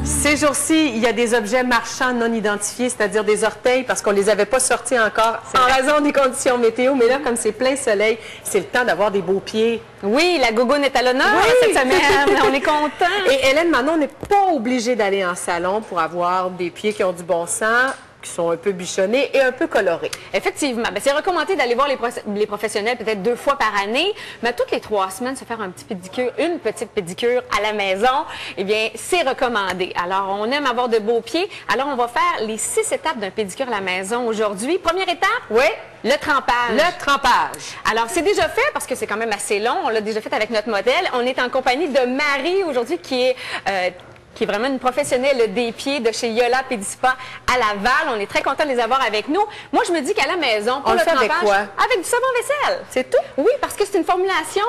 Ces jours-ci, il y a des objets marchands non identifiés, c'est-à-dire des orteils, parce qu'on ne les avait pas sortis encore en raison des conditions météo. Mais là, comme c'est plein soleil, c'est le temps d'avoir des beaux pieds. Oui, la gogoune est à l'honneur cette semaine. On est content. Et Hélène, maintenant, on n'est pas obligé d'aller en salon pour avoir des pieds qui ont du bon sens, qui sont un peu bichonnés et un peu colorés. Effectivement. C'est recommandé d'aller voir les professionnels peut-être 2 fois par année, mais toutes les 3 semaines, se faire un petit pédicure, une petite pédicure à la maison, eh bien, c'est recommandé. Alors, on aime avoir de beaux pieds. Alors, on va faire les 6 étapes d'un pédicure à la maison aujourd'hui. Première étape, oui, le trempage. Le trempage. Alors, c'est déjà fait parce que c'est quand même assez long. On l'a déjà fait avec notre modèle. On est en compagnie de Marie aujourd'hui qui est vraiment une professionnelle des pieds de chez Yola Pédispa à Laval. On est très content de les avoir avec nous. Moi, je me dis qu'à la maison, pour on le fait trempage, avec quoi? Avec du savon vaisselle. C'est tout? Oui, parce que c'est une formulation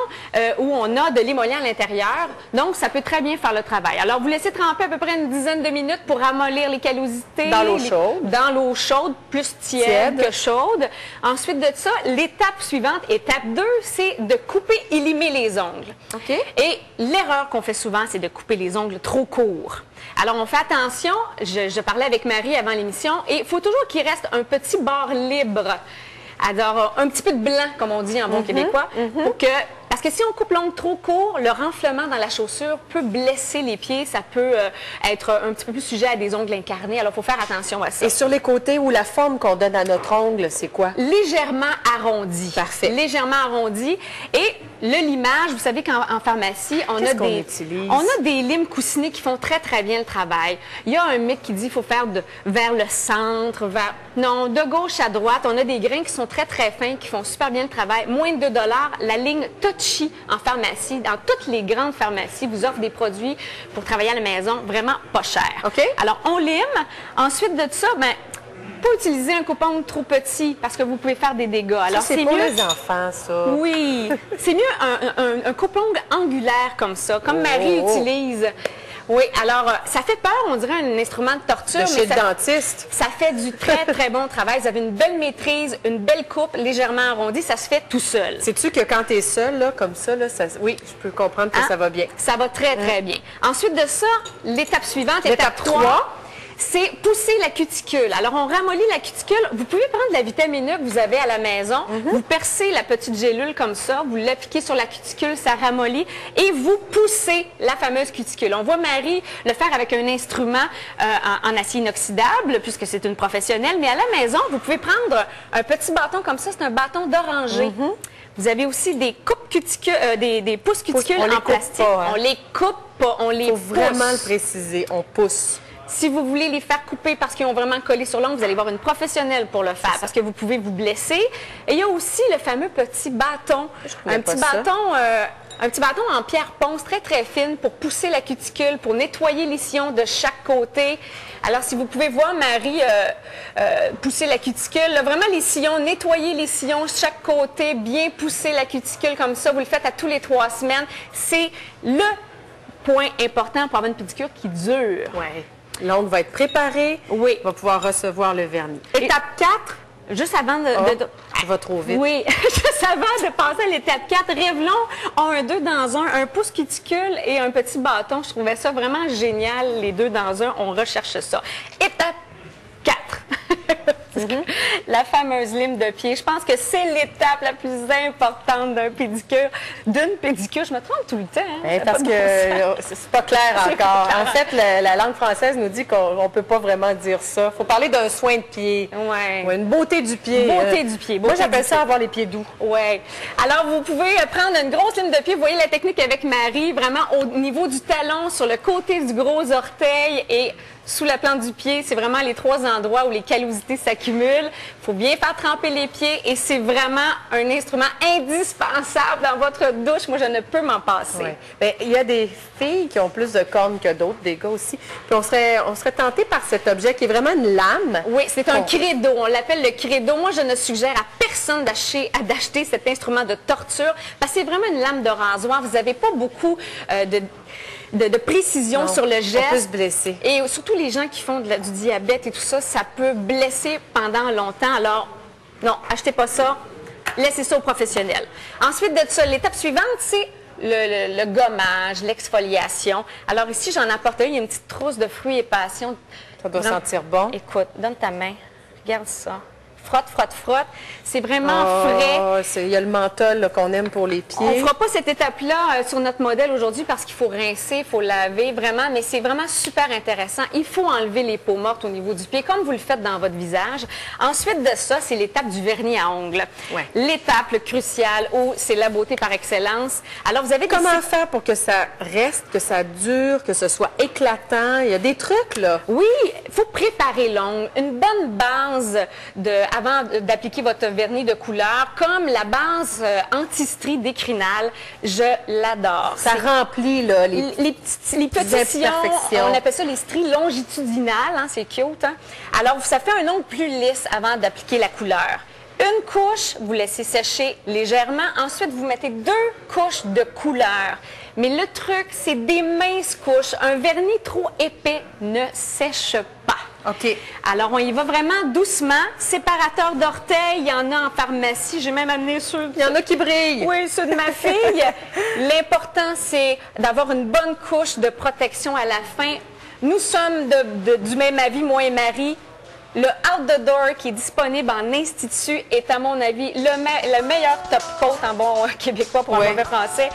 où on a de l'émollient à l'intérieur. Donc, ça peut très bien faire le travail. Alors, vous laissez tremper à peu près une dizaine de minutes pour ramollir les callosités. Dans l'eau chaude. Dans l'eau chaude, plus tiède que chaude. Ensuite de ça, l'étape suivante, étape 2, c'est de couper et limer les ongles. OK. Et l'erreur qu'on fait souvent, c'est de couper les ongles trop courts. Alors, on fait attention. Je parlais avec Marie avant l'émission et il faut toujours qu'il reste un petit bord libre. Alors, un petit peu de blanc, comme on dit en bon québécois, pour que... Parce que si on coupe l'ongle trop court, le renflement dans la chaussure peut blesser les pieds. Ça peut être un petit peu plus sujet à des ongles incarnés. Alors, il faut faire attention à ça. Et sur les côtés ou la forme qu'on donne à notre ongle, c'est quoi? Légèrement arrondi. Parfait. Légèrement arrondi. Et le limage, vous savez qu'en pharmacie, on a des limes coussinés qui font très, très bien le travail. Il y a un mythe qui dit qu'il faut faire vers le centre, non, de gauche à droite. On a des grains qui sont très, très fins, qui font super bien le travail. Moins de 2 $. La ligne Touchy en pharmacie, dans toutes les grandes pharmacies, vous offrent des produits pour travailler à la maison vraiment pas chers. OK. Alors, on lime. Ensuite de ça, pas utiliser un coupe-ongle trop petit parce que vous pouvez faire des dégâts. Alors, c'est pour les enfants, ça. Oui. C'est mieux un coupe-ongle angulaire comme ça, comme Marie utilise. Oui, alors, ça fait peur, on dirait un instrument de torture. De chez le dentiste. Ça fait du très, très bon travail. Vous avez une belle maîtrise, une belle coupe légèrement arrondie. Ça se fait tout seul. Sais-tu que quand tu es seul, là, comme ça, là, oui, je peux comprendre que ça va bien. Ça va très, très bien. Ensuite de ça, l'étape suivante, l'étape 3. C'est pousser la cuticule. Alors, on ramollit la cuticule. Vous pouvez prendre la vitamine E que vous avez à la maison. Vous percez la petite gélule comme ça. Vous l'appliquez sur la cuticule, ça ramollit. Et vous poussez la fameuse cuticule. On voit Marie le faire avec un instrument en acier inoxydable, puisque c'est une professionnelle. Mais à la maison, vous pouvez prendre un petit bâton comme ça. C'est un bâton d'oranger. Vous avez aussi des coupes cuticules, des pousses cuticules en plastique. Pas, hein? On les coupe pas, on les pousse. Il faut vraiment le préciser. On pousse. Si vous voulez les faire couper parce qu'ils ont vraiment collé sur l'ongle, vous allez voir une professionnelle pour le faire parce que vous pouvez vous blesser. Et il y a aussi le fameux petit bâton. Un petit bâton en pierre ponce très, très fine pour pousser la cuticule, pour nettoyer les sillons de chaque côté. Alors, si vous pouvez voir Marie pousser la cuticule, là, vraiment les sillons, nettoyer les sillons chaque côté, bien pousser la cuticule comme ça. Vous le faites à tous les 3 semaines. C'est le point important pour avoir une pédicure qui dure. Ouais. L'ongle va être préparé. Oui. On va pouvoir recevoir le vernis. Étape 4. Juste avant Tu vas trop vite. Oui, juste avant de passer à l'étape 4, Revlon a un 2 dans 1, un pouce cuticule et un petit bâton. Je trouvais ça vraiment génial, les 2 dans 1. On recherche ça. Étape 4. La fameuse lime de pied. Je pense que c'est l'étape la plus importante d'une pédicure. Je me trompe tout le temps. Hein? Parce que c'est pas clair encore. En fait, la langue française nous dit qu'on ne peut pas vraiment dire ça. Il faut parler d'un soin de pied. Ouais. Ou une beauté du pied. Beauté du pied. Moi, j'appelle ça avoir les pieds doux. Oui. Alors, vous pouvez prendre une grosse lime de pied. Vous voyez la technique avec Marie, vraiment au niveau du talon, sur le côté du gros orteil et sous la plante du pied. C'est vraiment les 3 endroits où les callosités s'accumulent. Il faut bien faire tremper les pieds et c'est vraiment un instrument indispensable dans votre douche. Moi, je ne peux m'en passer. Ouais. Bien, il y a des filles qui ont plus de cornes que d'autres, des gars aussi. Puis on serait tenté par cet objet qui est vraiment une lame. Oui, c'est un credo. On l'appelle le credo. Moi, je ne suggère à personne d'acheter cet instrument de torture parce que c'est vraiment une lame de rasoir. Vous n'avez pas beaucoup de précision sur le geste. On peut se blesser. Et surtout les gens qui font du diabète et tout ça, ça peut blesser pendant longtemps. Alors, non, achetez pas ça. Laissez ça aux professionnels. Ensuite de ça, l'étape suivante, c'est le gommage, l'exfoliation. Alors ici, j'en apporte une, il y a une petite trousse de fruits et passion. Ça doit sentir bon. Écoute, donne ta main, regarde ça. Frotte, frotte, frotte. C'est vraiment frais. Il y a le menthol qu'on aime pour les pieds. On ne fera pas cette étape-là sur notre modèle aujourd'hui parce qu'il faut rincer, il faut laver, vraiment, mais c'est vraiment super intéressant. Il faut enlever les peaux mortes au niveau du pied, comme vous le faites dans votre visage. Ensuite de ça, c'est l'étape du vernis à ongles. Ouais. L'étape cruciale où c'est la beauté par excellence. Alors, vous avez comment faire pour que ça reste, que ça dure, que ce soit éclatant? Il y a des trucs, là. Oui, il faut préparer l'ongle. Une bonne base avant d'appliquer votre vernis de couleur, comme la base anti-strie d'Écrinal, je l'adore. Ça remplit là, les petits sillons, on appelle ça les stries longitudinales, hein, c'est cute. Hein? Alors, ça fait un ongle plus lisse avant d'appliquer la couleur. Une couche, vous laissez sécher légèrement. Ensuite, vous mettez 2 couches de couleur. Mais le truc, c'est des minces couches. Un vernis trop épais ne sèche pas. OK. Alors, on y va vraiment doucement. Séparateur d'orteils, il y en a en pharmacie. J'ai même amené ceux... Il y en a qui brillent. Oui, ceux de ma fille. L'important, c'est d'avoir une bonne couche de protection à la fin. Nous sommes du même avis, moi et Marie. Le Out the Door qui est disponible en institut est, à mon avis, le meilleur top coat en bon québécois pour un mauvais français.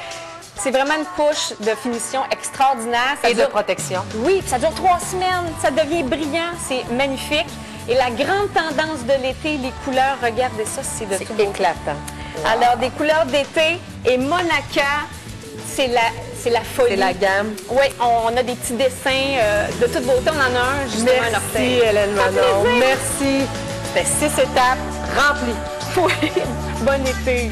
C'est vraiment une couche de finition extraordinaire. Et de protection. Oui, ça dure 3 semaines, ça devient brillant, c'est magnifique. Et la grande tendance de l'été, les couleurs, regardez ça, c'est de tout éclatant. Wow. Alors, des couleurs d'été et Monaca, c'est la folie. C'est la gamme. Oui, on a des petits dessins de toute beauté. On en a un, justement, à l'orteil. Merci, Hélène Manon. Merci. C'était 6 étapes remplies. Oui, bon été.